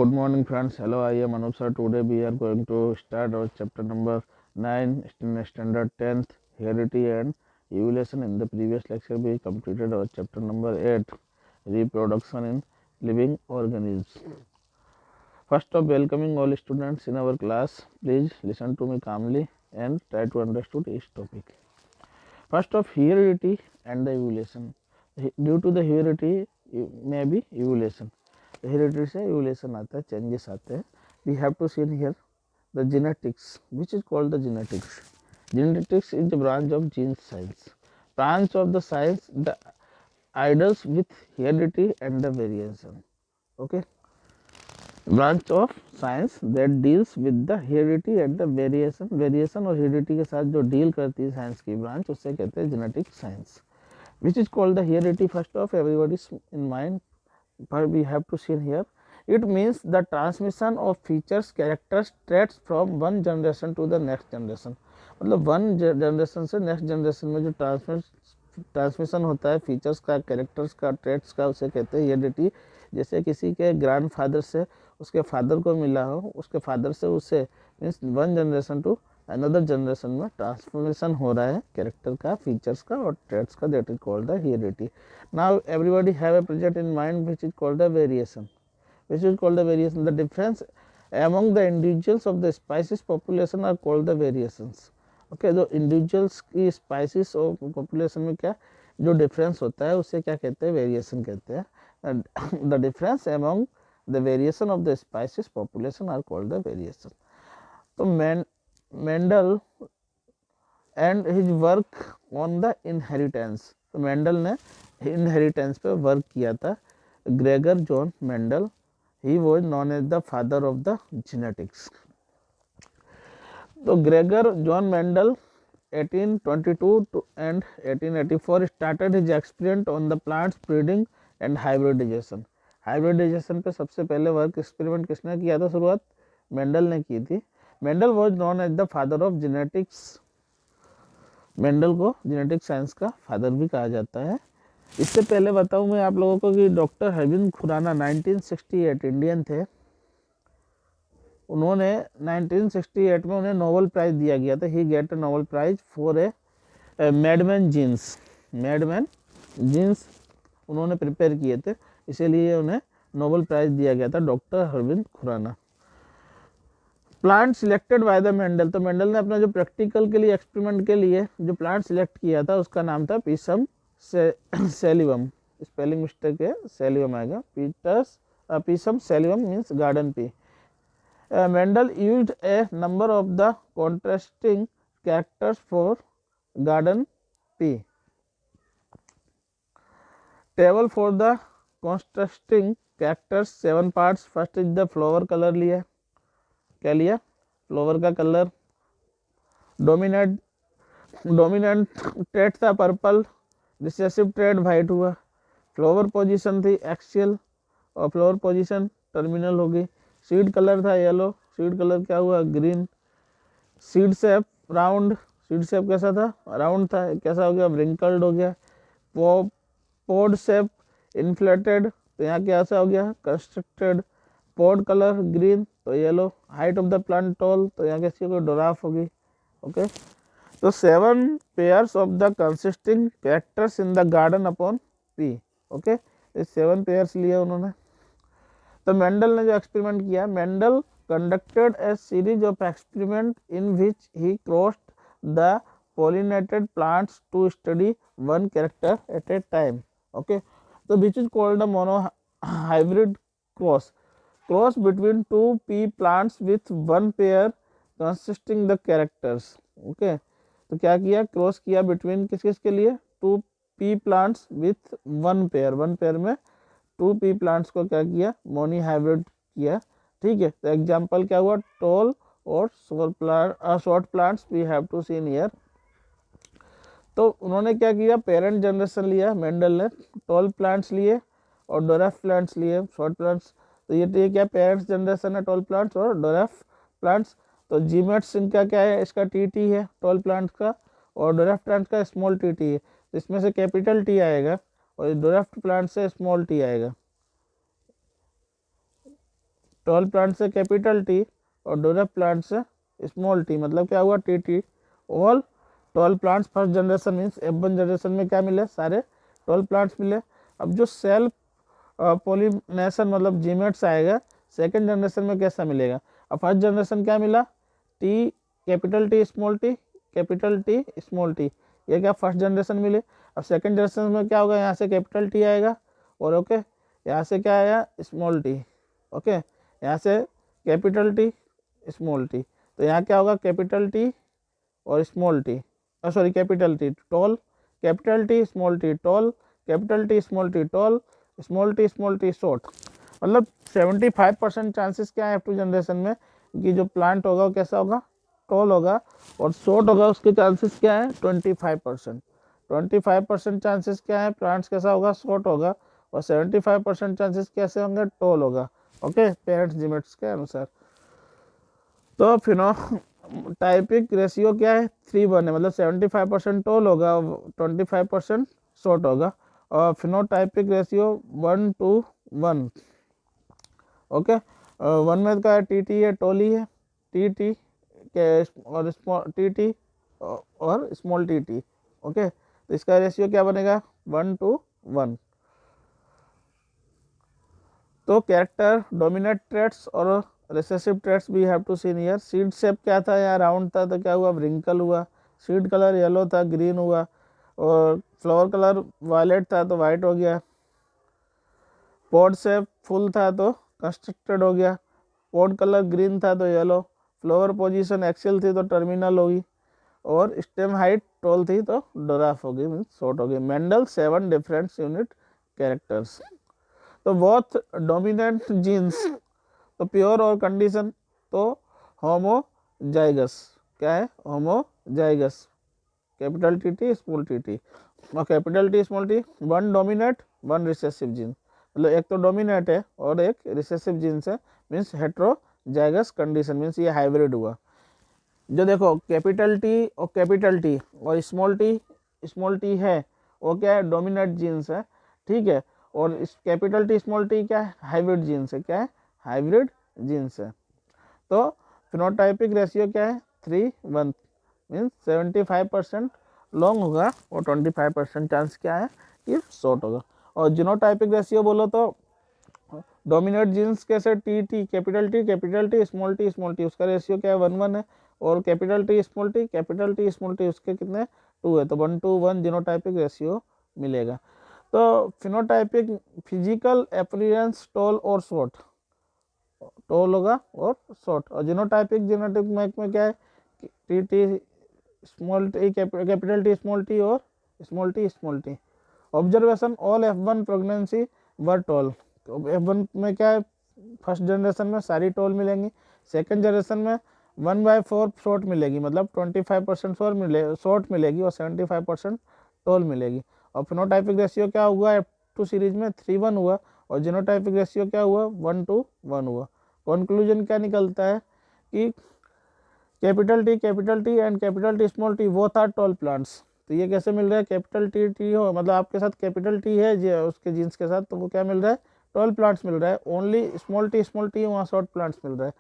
Good morning, friends. Hello, I am Anup sir. Today we are going to start our chapter number 9, standard 10th, heredity and evolution. In the previous lecture, we completed our chapter number 8, reproduction in living organisms. First of welcoming all students in our class, please listen to me calmly and try to understand each topic. First of heredity and the evolution. Due to the heredity, may be evolution. Heredity से evolution आता है, changes आते हैं. We have to see here the genetics which is called the genetics. Genetics is the branch of gene science, branch of the science the idols with heredity and the variation. Okay, branch of science that deals with the heredity and the variation. Variation और heredity के साथ जो deal करती है science की branch, उससे कहते हैं genetic science. Which is called the heredity. First of everybody in mind, but we have to see here, it means the transmission of features, characters, traits from one generation to the next generation. मतलब one generation से next generation में जो transmission होता है features का, characters का, traits का, उसे कहते हैं हेरिडिटी. जैसे किसी के ग्रैंड फादर से उसके फादर को मिला हो, उसके फादर से उसे, means one generation to another generation में ट्रांसफॉर्मेशन हो रहा है कैरेक्टर का, फीचर्स का और ट्रेट्स का. That is called the heredity. Now everybody have a present in mind which is called the variation. Which is called the variation. The difference among the individuals of the species population are called the variations. Okay, जो individuals की Pisces और population में क्या जो difference होता है उसे क्या कहते हैं, वेरिएशन कहते हैं. The difference among the variation of the species population are called the variation. तो Mendel and his work on the inheritance. तो मेंडल ने इनहेरिटेंस पे वर्क किया था. Gregor John Mendel, he was known as the father of the genetics. तो Gregor John Mendel 1822 and 1884 started his experiment on the plants breeding and hybridization. Hybridization पे सबसे पहले work experiment किसने किया था, शुरुआत मेंडल ने की थी. Mendel was known as the father of genetics. Mendel को जेनेटिक साइंस का फादर भी कहा जाता है. इससे पहले बताऊं मैं आप लोगों को कि डॉक्टर हरविंद खुराना 1968 इंडियन थे. उन्होंने 1968 में उन्हें नोबेल प्राइज दिया गया था. He get a Nobel prize for a madman genes. Madman genes उन्होंने प्रिपेयर किए थे, इसीलिए उन्हें नोबेल प्राइज दिया गया था, doctor Harvind Khurana. Plant selected by the Mendel. तो मेंडल ने अपना जो प्रैक्टिकल के लिए, एक्सपेरिमेंट के लिए जो प्लांट सिलेक्ट किया था उसका नाम था पीसम सेलिवम. स्पेलिंग मिस्टेक है, सेलिवम आएगा. पीसम सेलिवम means garden pea. Mendel used a number of the contrasting characters for garden pea. Table for the contrasting characters 7 parts. First is the flower colour लिया, क्या लिया, फ्लावर का कलर. डोमिनेंट ट्रेट था पर्पल, रिसेसिव ट्रेट वाइट हुआ. Flower position थी axial और flower position terminal होगी. Seed colour था येलो, सीड कलर क्या हुआ, green. Seed shape round, seed shape कैसा था, राउंड था, कैसा हो गया, रिंकल्ड हो गया. पोड शेप इन्फ्लेटेड, तो यहाँ कैसा हो गया, कंस्ट्रक्टेड. पॉड कलर ग्रीन तो yellow. Height of the plant tall, तो यहाँ कैसी होगी, डोराफ होगी. ओके, तो 7 pairs of the consisting characters in the garden upon P. Okay, ये 7 पेयर्स लिए उन्होंने. तो मेंडल ने जो एक्सपेरिमेंट किया, Mendel conducted a series of experiment in which he crossed the pollinated plants to study one character at a time. Okay, तो which is called the monohybrid cross. Cross between 2 pea plants with one pair consisting the characters. Okay, तो क्या किया, cross किया between किस किस के लिए, 2 pea plants with one pair. One pair में 2 pea plants को क्या किया, मोनी हाइब्रिड किया. ठीक है, तो एग्जाम्पल क्या हुआ, टॉल और short plants we have to see here. तो उन्होंने क्या किया, पेरेंट जनरेशन लिया मेंडल ने, टॉल प्लांट्स लिए और डोराफ प्लांट्स लिए, शॉर्ट प्लांट्स. तो ये क्या पेरेंट्स जनरेशन है, टॉल प्लांट्स और डोराफ प्लांट्स. तो जीमेट्स इनका क्या है, इसका टी है टॉल प्लांट्स का, और डोराफ प्लांट्स का स्मॉल टी है. तो इसमें से कैपिटल टी आएगा और डोराफ प्लांट से स्मॉल टी आएगा. टॉल प्लांट से कैपिटल टी और ड्वार्फ प्लांट से स्मॉल टी, मतलब क्या हुआ T T. All tall plants first generation means F1 generation में क्या मिले, सारे टॉल प्लांट्स मिले। अब जो सेल्फ पोलिनेशन मतलब जीमेट्स आएगा सेकेंड जनरेशन में कैसा मिलेगा। अब फर्स्ट जनरेशन क्या मिला, T capital T small T, capital T small T, ये क्या फर्स्ट जनरेशन मिले। अब सेकेंड जनरेशन में क्या होगा, यहाँ से कैपिटल टी आएगा और ओके यहाँ से क्या आया स्मॉल टी, ओके यहाँ से कैपिटल टी स्मॉल टी, तो यहाँ क्या होगा कैपिटल टी और small T, sorry capital T tall, capital T small T tall, capital T small T tall, small T short. मतलब 75% चांसेस क्या है F2 जनरेशन में कि जो प्लांट होगा वो कैसा होगा, टॉल होगा, और शॉर्ट होगा उसके चांसेस क्या है 25%। 25% चांसेस क्या है प्लांट्स कैसा होगा, शॉर्ट होगा, और 75% चांसेस कैसे होंगे, टॉल होगा, ओके पेरेंट्स जीमेट्स के अनुसार। तो फिनोटाइपिक रेशियो क्या है 3:1 है, मतलब 75% टॉल होगा 25% शॉर्ट होगा, और फिनोटाइपिक रेशियो 1:1, ओके 1 में का टी टी है टॉल ही है, टी टी के और स्मॉल टी टी और स्मॉल टी टी, ओके तो इसका रेशियो क्या बनेगा 1:1। तो कैरेक्टर डोमिनेट ट्रेट्स और रिसेसिव ट्रेट्स भी have to seen here. Seed shape क्या था, यहाँ राउंड था तो क्या हुआ रिंकल हुआ, सीड कलर येलो था ग्रीन हुआ, और फ्लावर कलर वायलेट था तो वाइट हो गया, पॉड शेप फुल था तो कंस्ट्रक्टेड हो गया, पॉड कलर ग्रीन था तो येलो, फ्लावर पोजीशन एक्सेल थी तो टर्मिनल होगी, और स्टेम हाइट टॉल थी तो ड्वार्फ होगी मीन्स शॉर्ट होगी। Mendel 7 different unit characters. तो बोथ डोमिनेंट जीन्स तो प्योर और कंडीशन तो होमोजाइगस, क्या है homozygous, capital T T small T T, और capital T small T 1 dominate 1 recessive gene, मतलब एक तो डोमिनेट है और एक रिसेसिव जीन्स है मीन्स हेट्रोजाइगस कंडीशन मीन्स ये हाइब्रिड हुआ। जो देखो कैपिटल टी और स्मॉल टी है वो क्या है डोमिनेट जीन्स है, ठीक है, और इस कैपिटल टी स्मॉल टी क्या है हाइब्रिड जीन्स है, क्या है हाइब्रिड जीन्स है। तो फिनोटाइपिक रेशियो क्या है 3:1 मीन्स 75% लॉन्ग होगा और 25% चांस क्या है कि शॉर्ट होगा। और जीनोटाइपिक रेशियो बोलो तो डोमिनेट जीन्स कैसे T capital T small T उसका रेशियो क्या है 1:1 है, और कैपिटल टी स्मॉल टी उसके कितने 2 है, तो 1:1 जीनोटाइपिक रेशियो मिलेगा। तो फिनोटाइपिक फिजिकल अपीयरेंस टॉल और शॉर्ट, टॉल होगा और शॉर्ट, और जीनोटाइपिक में क्या है T T small T capital T और small T. Observation all F1 progenies were tall, तो F1 में क्या है फर्स्ट जनरेशन में सारी टॉल मिलेंगी, सेकेंड जनरेशन में 1/4 शॉर्ट मिलेगी, मतलब 25% शॉर्ट मिलेगी और 75% टॉल मिलेगी। और फिनोटाइपिक रेशियो क्या हुआ F2 सीरीज में 3:1 हुआ, और जीनोटाइपिक रेशियो क्या हुआ 1:1 हुआ। कंक्लूजन क्या निकलता है कि capital T and capital T small T both are tall plants. तो ये कैसे मिल रहा है कैपिटल टी हो मतलब आपके साथ कैपिटल टी है उसके जीन्स के साथ, तो वो क्या मिल रहा है टॉल प्लांट्स मिल रहा है, ओनली स्मॉल टी वहाँ शॉर्ट प्लांट्स मिल रहा है।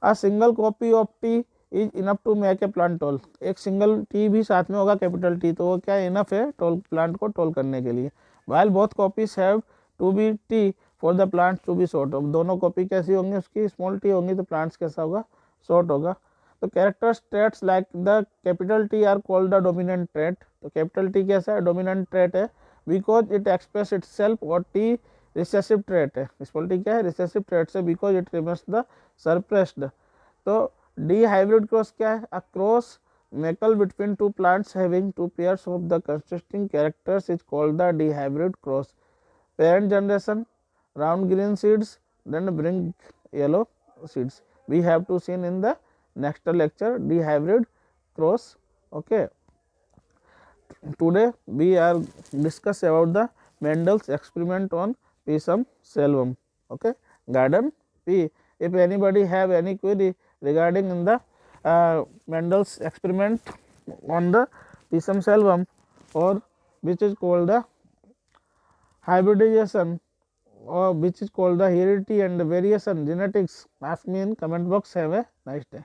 A single copy of T is enough to make a plant tall, एक सिंगल टी भी साथ में होगा कैपिटल टी तो वो क्या इनफ है टॉल प्लांट को टॉल करने के लिए। While both copies have to be T for the plants to be short, दोनों कॉपी कैसी होंगी उसकी स्मॉल टी होंगी तो प्लांट्स कैसा होगा शॉर्ट होगा। तो character traits like the capital T R called the dominant trait, तो कैपिटल टी कैसा है डोमिनेंट ट्रेट है because it express it self, और टी रिसेसिव ट्रेट है, स्मॉल टी क्या है रिसेसिव ट्रेट से बिकॉज इट रिमेन्स द सरप्रेस्ड। तो डी हाइब्रिड क्रॉस क्या है a cross मेकल between two plants having two pairs of the consisting characters is called the D hybrid cross. Parent generation round green seeds then bring yellow seeds, we have to see in the next lecture D hybrid cross, okay। Today we are discuss about the Mendel's experiment on Pisum selvum, okay garden P. If anybody have any query regarding in the Mendel's experiment on the Pisum selvum or which is called the hybridization which is called the heredity and variation genetics? Ask me in comment box. Have a nice day.